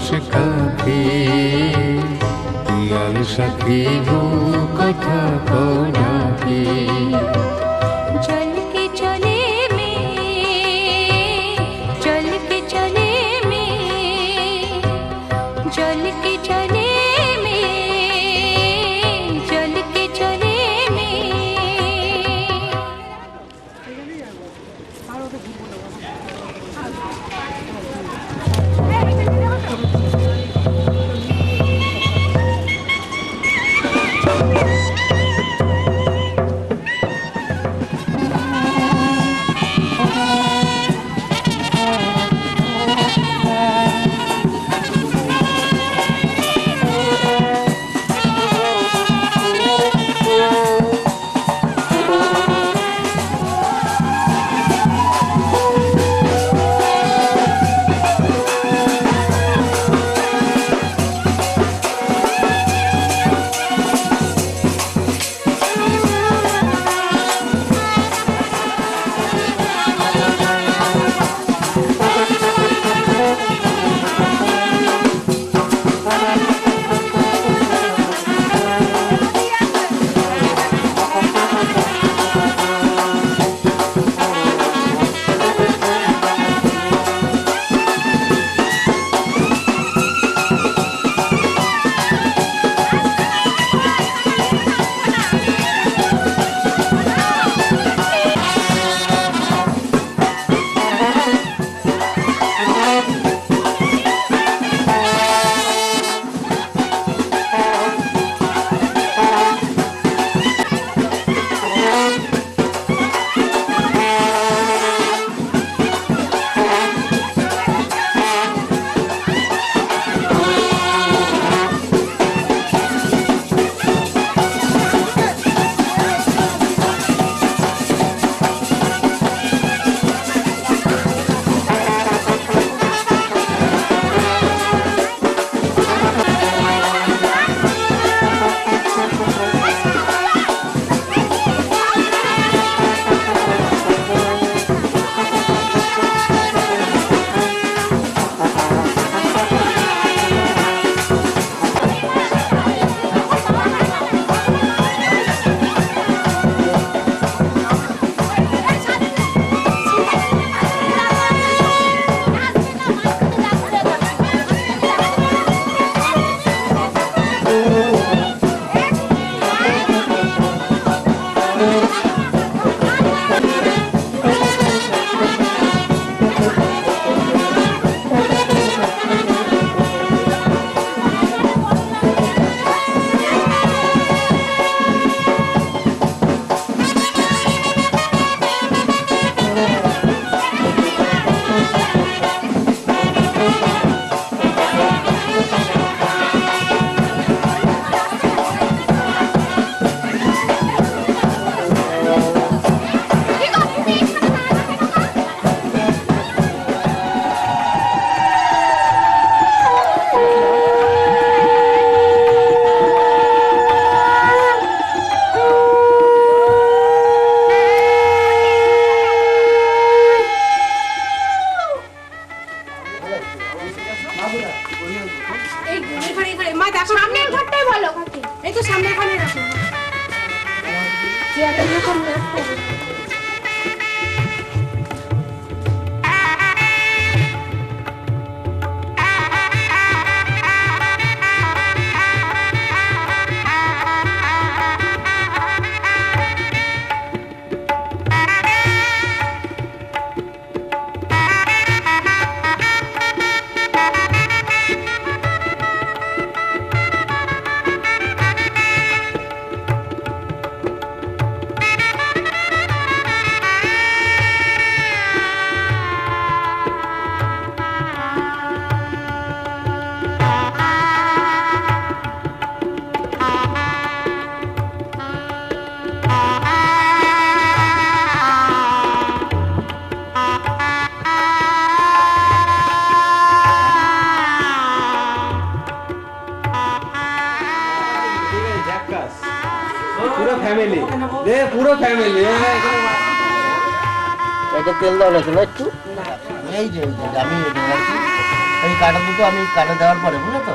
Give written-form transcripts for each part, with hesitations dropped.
বসে কাঁদে পিয়াল সাথী কথা কনাকে चल के चले में चल के चले में चल के चले में चल के चले में সামনের ঘরটাই ভালো এই তো সামনের ঘরে রাখো চেয়ারটা যখন রাখো पूरा फैमिली दे पूरा फैमिली এটা তেল দাও না একটু এই যে আমি এই কাটা দুটো আমি কাটা দেওয়ার পরে, বুঝলে তো?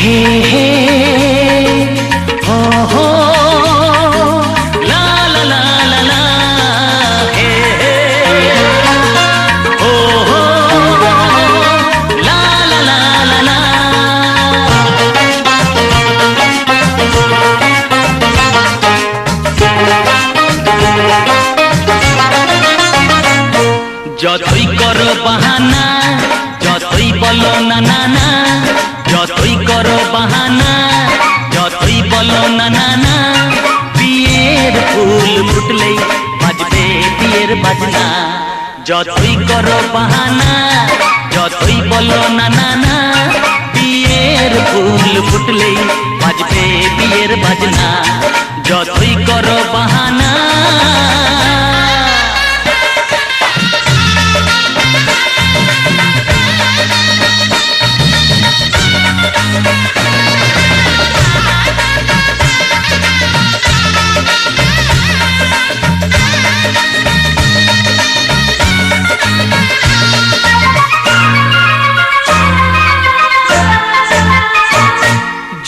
হে হে হো হো লা লা লা লা লা হে হে হো হো লা লা লা লা লা যতই করো বাহানা, যতই বলো না না না, যতই করো বাহানা, যতই বলো না না না, বিয়ের ফুল ফুটলেই বাজবে বিয়ের বাজনা। যতই করো বাহানা, যতই বলো না না না, বিয়ের ফুল ফুটলেই বাজবে বিয়ের বাজনা। যতই করো বাহানা।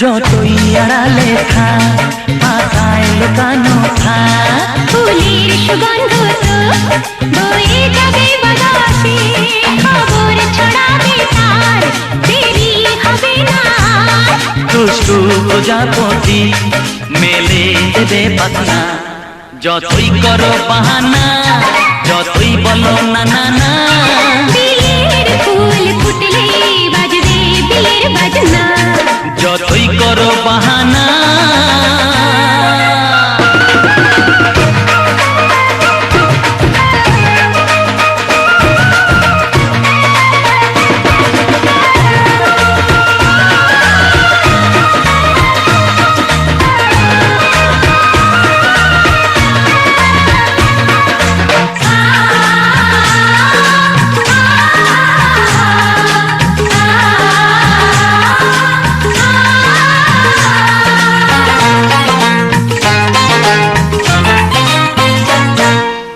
যতই আড়ালে থাক, পাতায় লুকানো থাক, ফুলের সুগন্ধ তো বয়ে যাবে বাতাসে, খবর ছড়াবে তার, দেরি হবে না। দুষ্টু প্রজাপতি মেলে দেবে পাখনা। যতই করো বাহানা, যতই বলো না না না, বিয়ের ফুল ফুটলে বাজবে বিয়ের বাজনা। যতই করো বাহানা।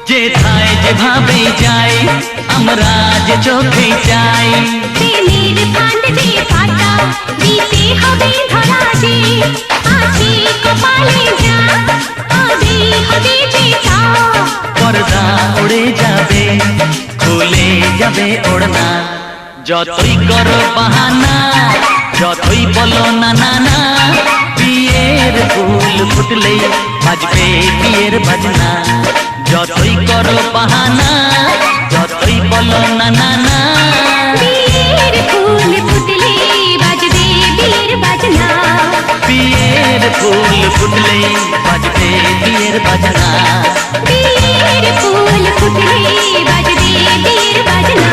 যেথায় যেভাবে যাই আমরা যে চোখে চাই, প্রেমের ফান্ড যে পাতা দিতে হবে ধরা যে, আছে কপালে যা হবে হবে যে তা। পর্দা উড়ে যাবে, খুলে যাবে ওড়না। যতই করো বাহানা, যতই বলো না না না, বিয়ের ফুল ফুটলেই বাজবে বিয়ের বাজনা। যতই করো বাহানা, যতই বলো না না না, বিয়ের ফুল ফুটলে বাজবে বিয়ের বাজনা। বিয়ের ফুল ফুটলেই বাজবে বিয়ের বাজনা। বিয়ের ফুল ফুটলে বাজবে বিয়ের বাজনা।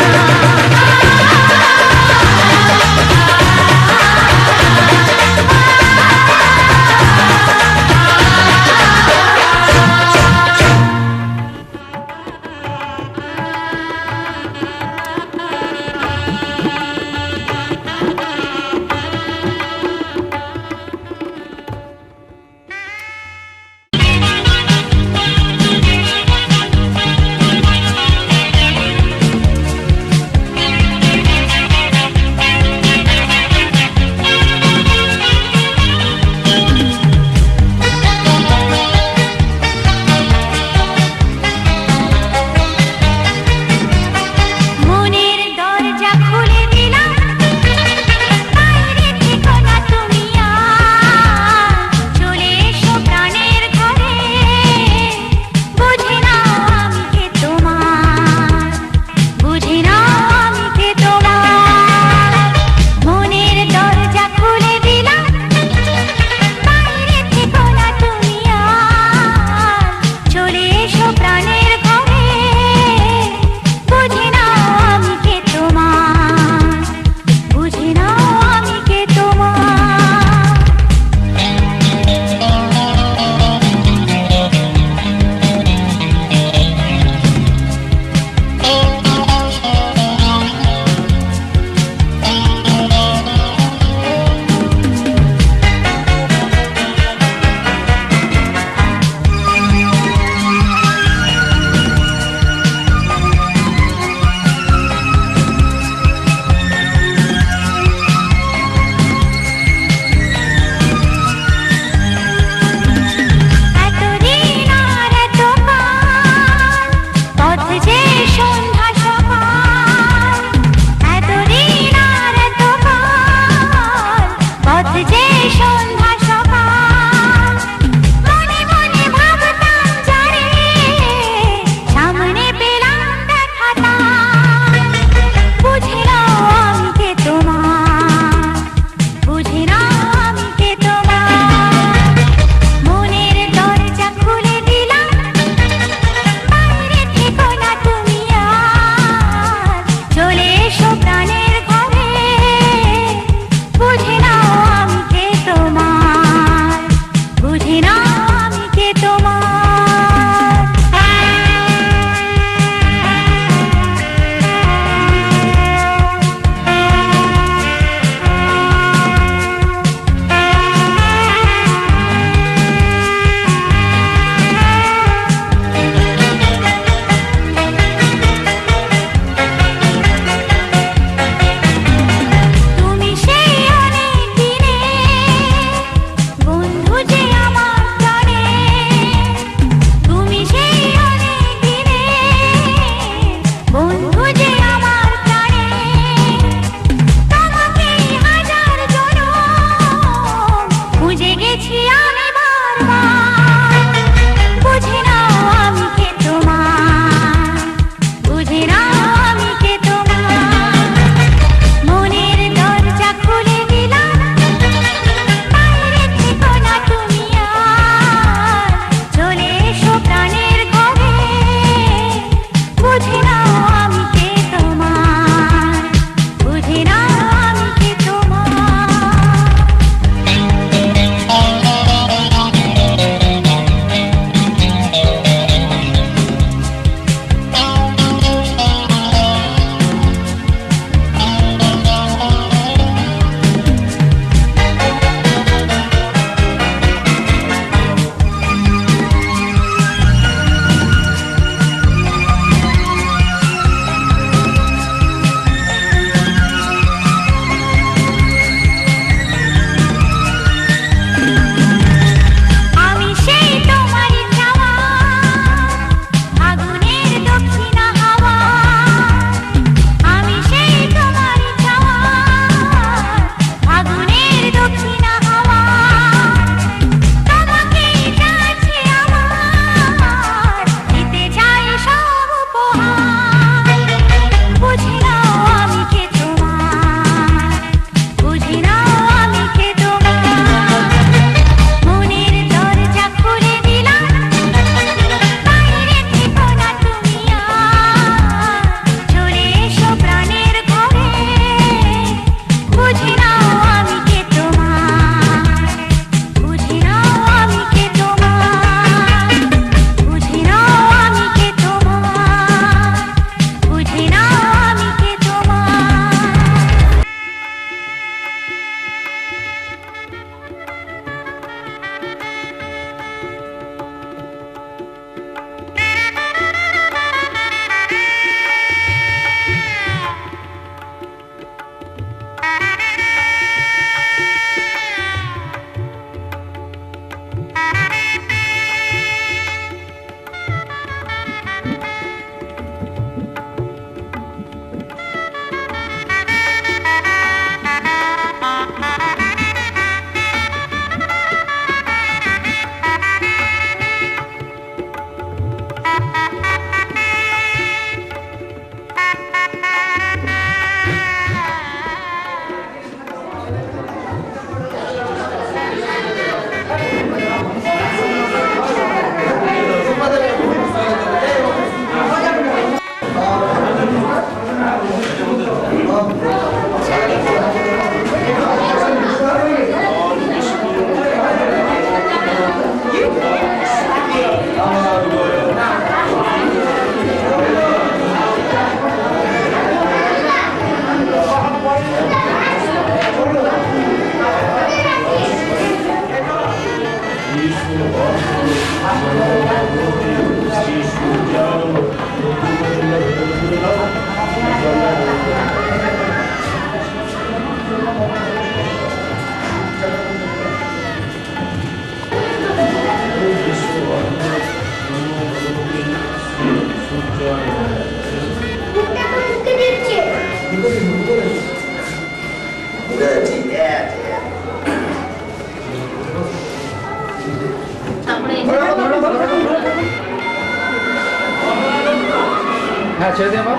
হ্যাঁ ছেড়ে দিন আবার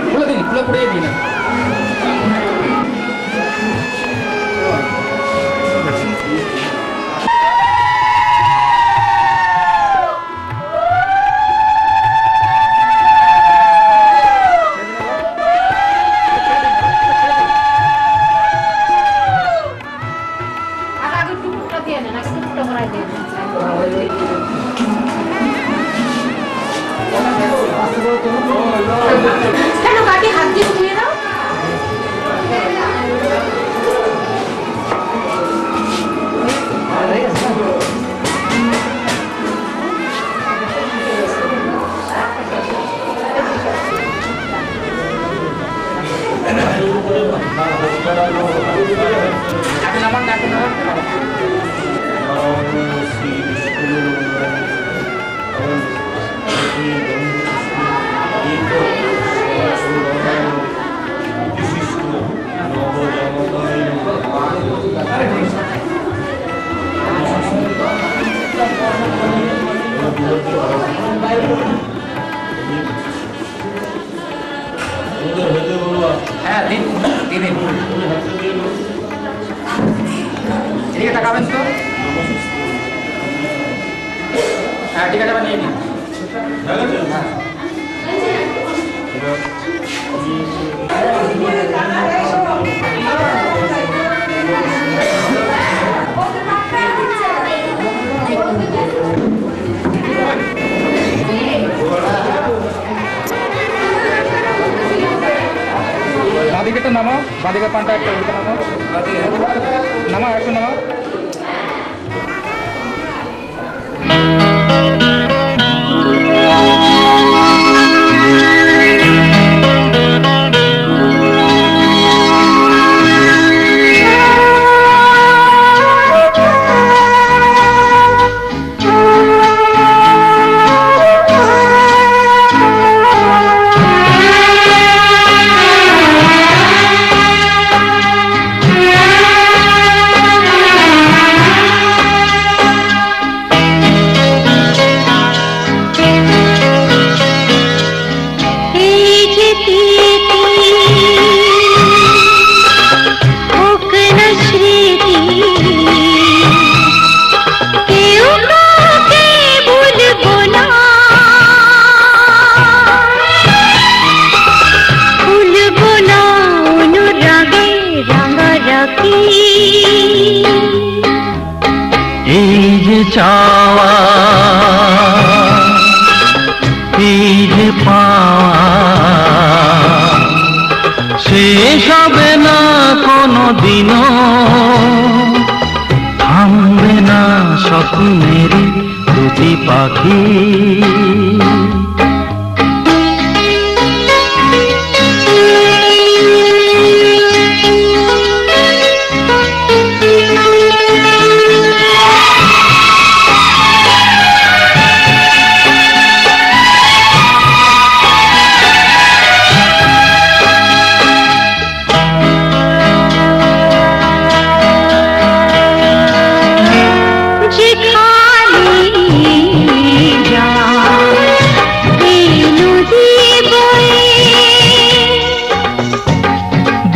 খুলে দিন খুলে পড়িয়ে দিন না আগে টুকটা দিয়ে নেন আগে টুকটা করাই দিয়ে নেন কেন কাটি হাত দিয়ে ধুয়ে দাও হ্যাঁ দিন দিন এদিকে তাকাবেন তো হ্যাঁ ঠিক আছে নিয়ে নিন বাদিকেটা নামাও বাদিকের পানটা একটা উল্টো নামাও নামাও একটু নামাও চাওয়া এই যে পাওয়া শেষ হবে না কোনো দিনও থামবে না স্বপ্নের দুটি পাখি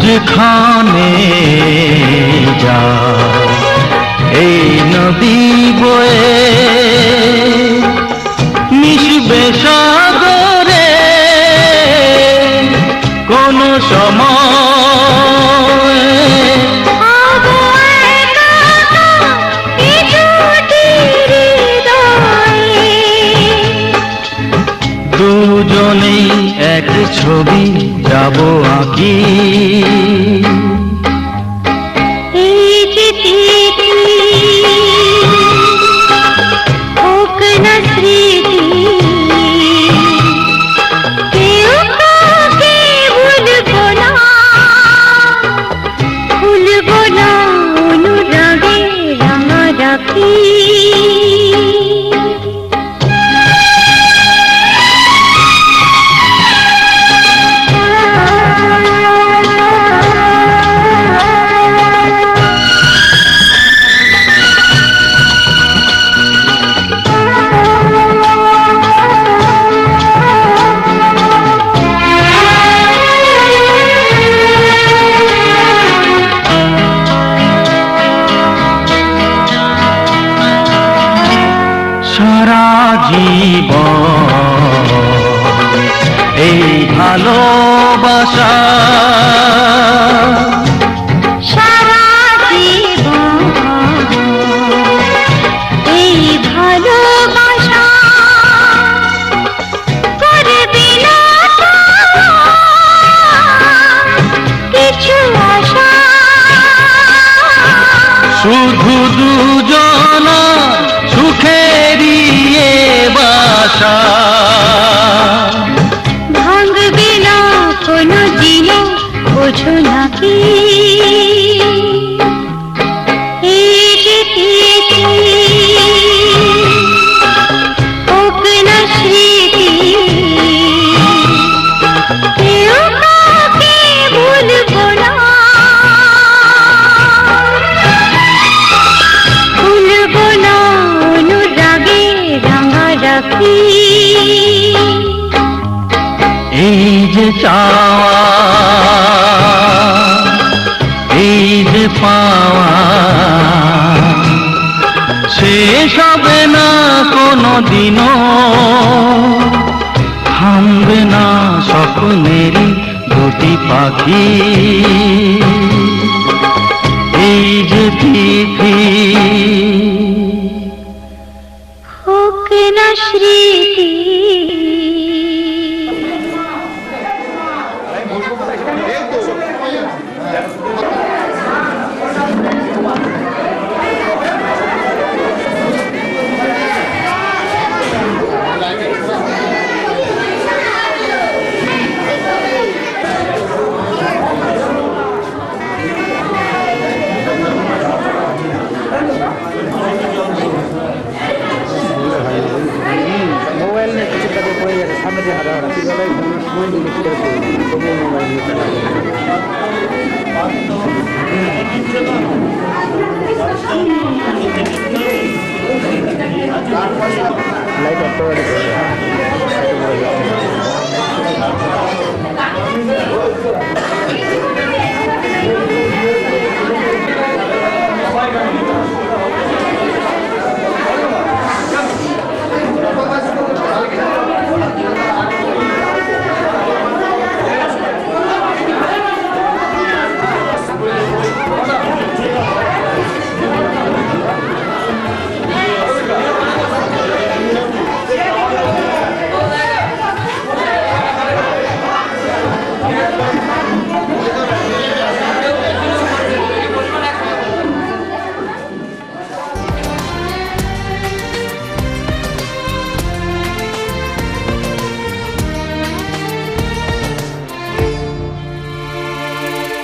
যেখানে যা এই নদী বয়ে মিশবে সাগরে কোন সময় দুজনেই এক ছবি যাব আঁকি জীবন এই ভালোবাসা সারা জীবন এই ভালোবাসা করবে না কিছু আশা শুধু দুজন সুখেরই এ বাসা ভাঙবে না কোনো দিনও বোঝো নাকি এই যে প্রীতি হোক না স্মৃতি কেউ কাউকে ভুলবো না ভুলবো না অনুরাগে রাঙা রাখি এই যে চাওয়া এই যে পাওয়া শেষ হবে না কোনো দিনও থামবে না স্বপ্নেরই দুটি পাখি এই যে তিথি হোক না স্মৃতি মোবাইল নিয়ে কিছু টাকা পড়ে গেছে সামনে দিয়ে হারা হারা কীভাবে মোবাইল ডিলিট করে তবুও মোবাইল নিয়ে লাইট অফ করে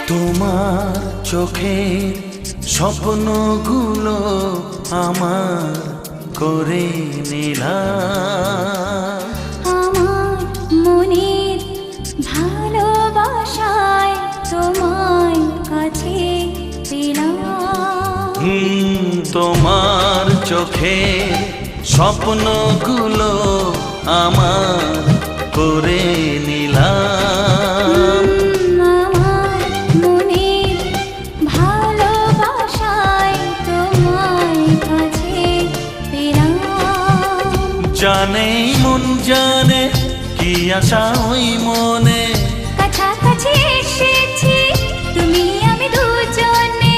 তোমার চোখের স্বপ্নগুলো আমার করে নিলাম আমার মনের ভালোবাসায় তোমায় কাছে পেলাম তোমার চোখের স্বপ্নগুলো আমার করে নিলাম আমার মনের ভালোবাসায় তোমায় কাছে পেলাম জানে মন জানে কি আশা ওই মনে কাছাকাছি এসেছি তুমি আমি দুজনে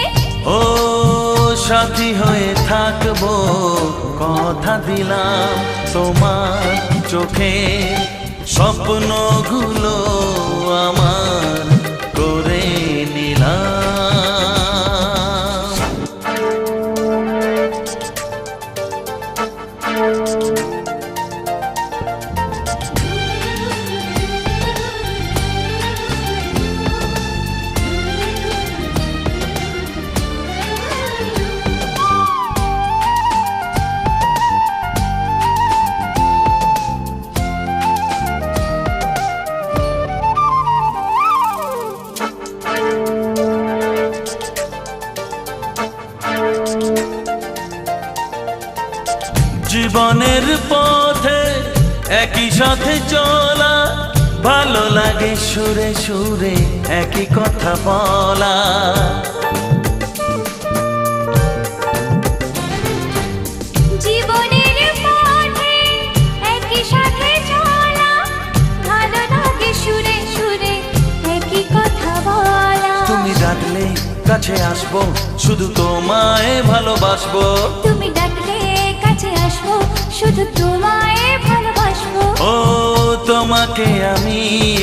ও সাথী হয়ে থাকবো কথা দিলাম তোমার চোখে স্বপ্নগুলো আমার করে নিলাম জীবনের পথে একই সাথে চলা ভালো লাগে সুরে সুরে একই কথা বলা জীবনের পথে কাছে আসবো শুধু তোমায় ভালোবাসবো। তুমি ডাকলে কাছে আসবো শুধু তোমায় ভালোবাসবো। ও তোমাকে আমি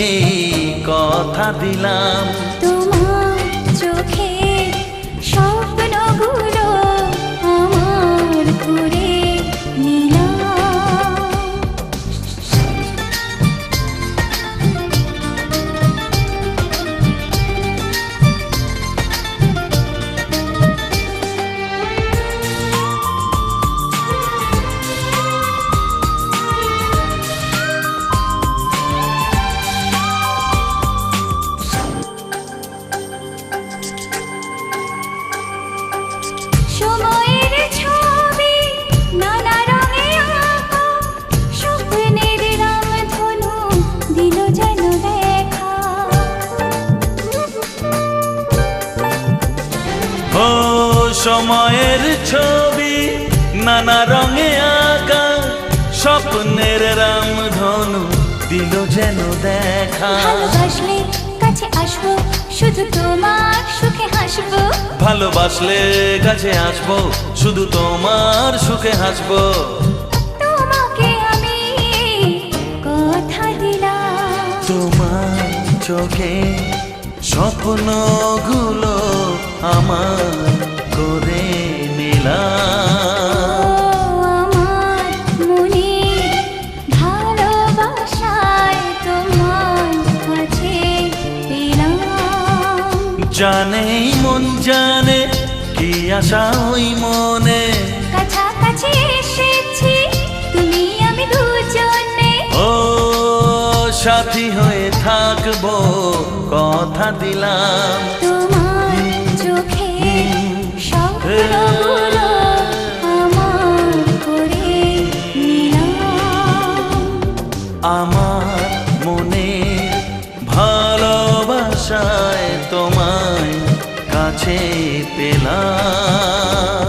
এই কথা দিলাম, তোমার চোখে স্বপ্নগুলো আমার করে নিলাম। সময়ের ছবি নানা রঙে আঁকা, স্বপ্নের রামধনু দিল যেন দেখা। ও সময়ের ছবি নানা রঙে আঁকা, স্বপ্নের রামধনু দিল যেন দেখা। ভালোবাসলে কাছে আসবো শুধু তোমার সুখে হাসবো। ভালোবাসলে কাছে আসবো শুধু তোমার সুখে হাসবো। তোমাকে আমি কথা দিলাম, তোমার চোখে স্বপ্নগুলো আমার করে নিলাম। আমার মনে ভালোবাসায় তোমার কাছে পেলাম। জানেই মন জানে কি আশা ওই মনে, কাছাকাছি এসেছি তুমি আমি দুজনে। ও সাথী হয়ে থাকবো কথা দিলাম। তোমার চোখে স্বপ্নগুলো আমার করে নিলাম। আমার মনে ভালোবাসায় তোমায় কাছে পেলাম।